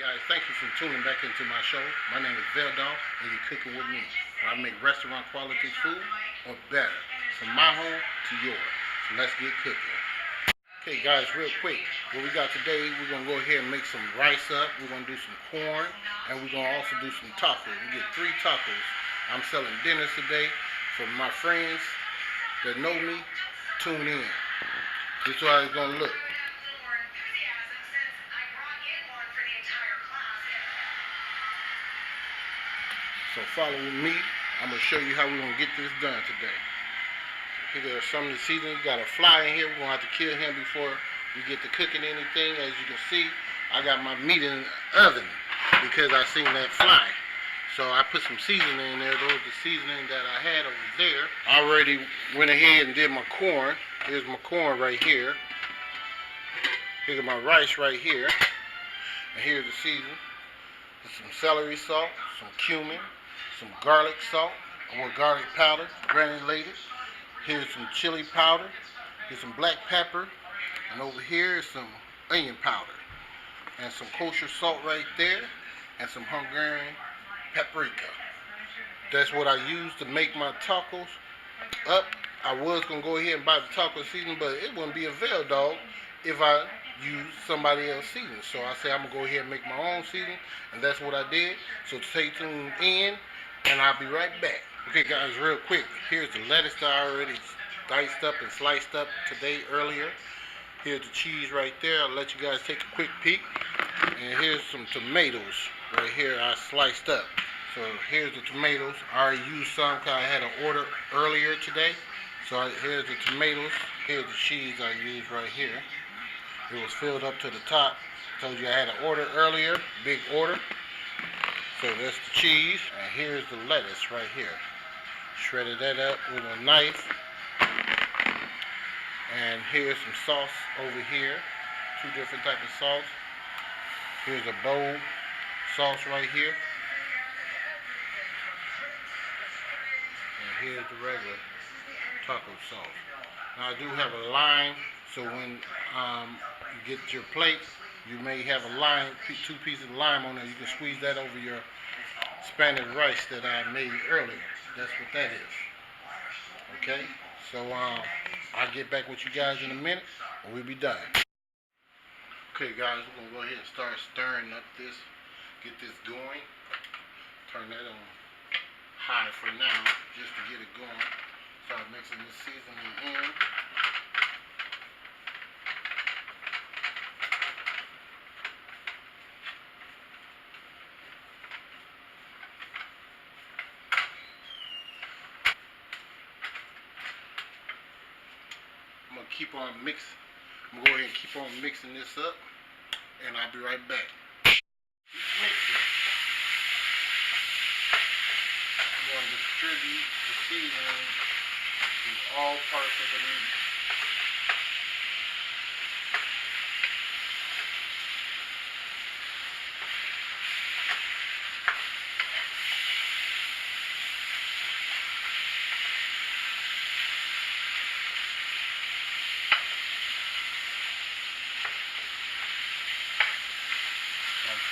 guys, thank you for tuning back into my show. My name is Veldon, and you're cooking with me, where I make restaurant quality food or better, from my home to yours. So let's get cooking. Okay guys, real quick, what we got today, we're going to go ahead and make some rice up, we're going to do some corn, and we're going to also do some tacos. We get 3 tacos. I'm selling dinners today. For my friends that know me, tune in. This is how it's going to look. So follow me. I'm going to show you how we're going to get this done today. Here are some of the seasonings. Got a fly in here. We're going to have to kill him before we get to cooking anything. As you can see, I got my meat in the oven because I seen that fly. So I put some seasoning in there. Those are the seasoning that I had over there. I already went ahead and did my corn. Here's my corn right here. Here's my rice right here. And here's the seasoning. Some celery salt, some cumin, some garlic salt, or garlic powder, granulated. Here's some chili powder. Here's some black pepper. And over here is some onion powder. And some kosher salt right there. And some Hungarian paprika. That's what I use to make my tacos up. I was going to go ahead and buy the taco seasoning, but it wouldn't be a Veldon if I use somebody else's seasoning. So I said I'm going to go ahead and make my own seasoning, and that's what I did. So stay tuned in, and I'll be right back. Okay guys, real quick, here's the lettuce that I already diced up and sliced up today earlier. Here's the cheese right there. I'll let you guys take a quick peek. And here's some tomatoes right here I sliced up. So here's the tomatoes. I already used some because I had an order earlier today. So here's the tomatoes. Here's the cheese I used right here. It was filled up to the top. Told you I had an order earlier, big order. So that's the cheese. And here's the lettuce right here. Shredded that up with a knife. And here's some sauce over here. 2 different types of sauce. Here's a bowl sauce right here. And here's the regular taco sauce. Now I do have a lime, so when you get your plate, you may have a lime, 2 pieces of lime on there. You can squeeze that over your Spanish rice that I made earlier. That's what that is. Okay, so I'll get back with you guys in a minute, and we'll be done. Okay guys, we're going to go ahead and start stirring up this, get this going. Turn that on high for now, just to get it going. Start mixing this seasoning in. I'm going to keep on mixing. I'm going to go ahead and keep on mixing this up, and I'll be right back. Keep mixing. I'm going to distribute the seasoning to all parts of the meat.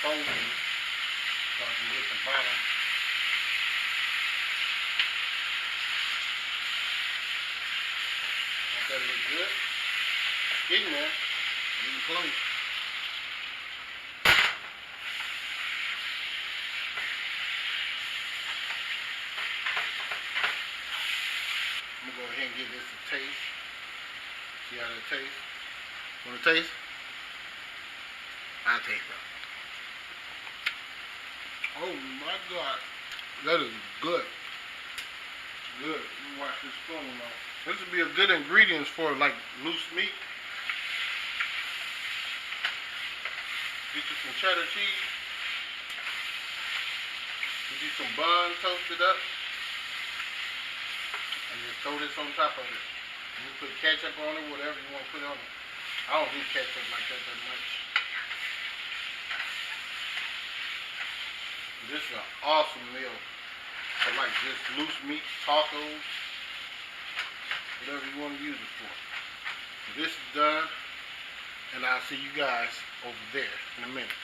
Folding so I can get the bottom. Don't that look good? Getting there. Getting close. I'm gonna go ahead and give this a taste. See how that tastes? Want to taste? I'll taste it. Oh my God, that is good. Good. Let me wash this spoon off. This would be a good ingredients for like loose meat. Get you some cheddar cheese. Get you some bun toasted up. And just throw this on top of it. You put ketchup on it, whatever you want to put on it. I don't do ketchup like that much. This is an awesome meal for like just loose meat, tacos, whatever you want to use it for. So this is done, and I'll see you guys over there in a minute.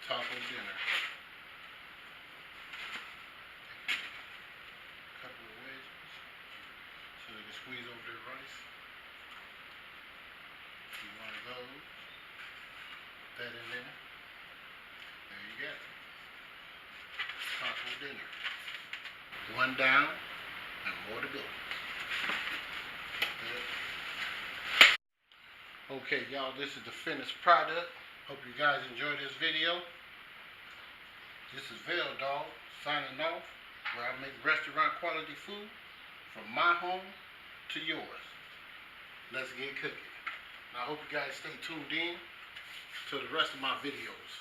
taco dinner. Couple of wedges so they can squeeze over their rice. See one of those. Put that in there. There you go. Taco dinner. One down and more to go. Okay, y'all, this is the finished product. Hope you guys enjoyed this video. This is Veil Dog signing off, where I make restaurant quality food from my home to yours. Let's get cooking. Now, I hope you guys stay tuned in to the rest of my videos.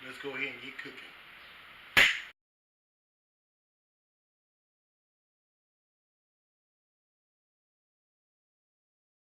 Let's go ahead and get cooking.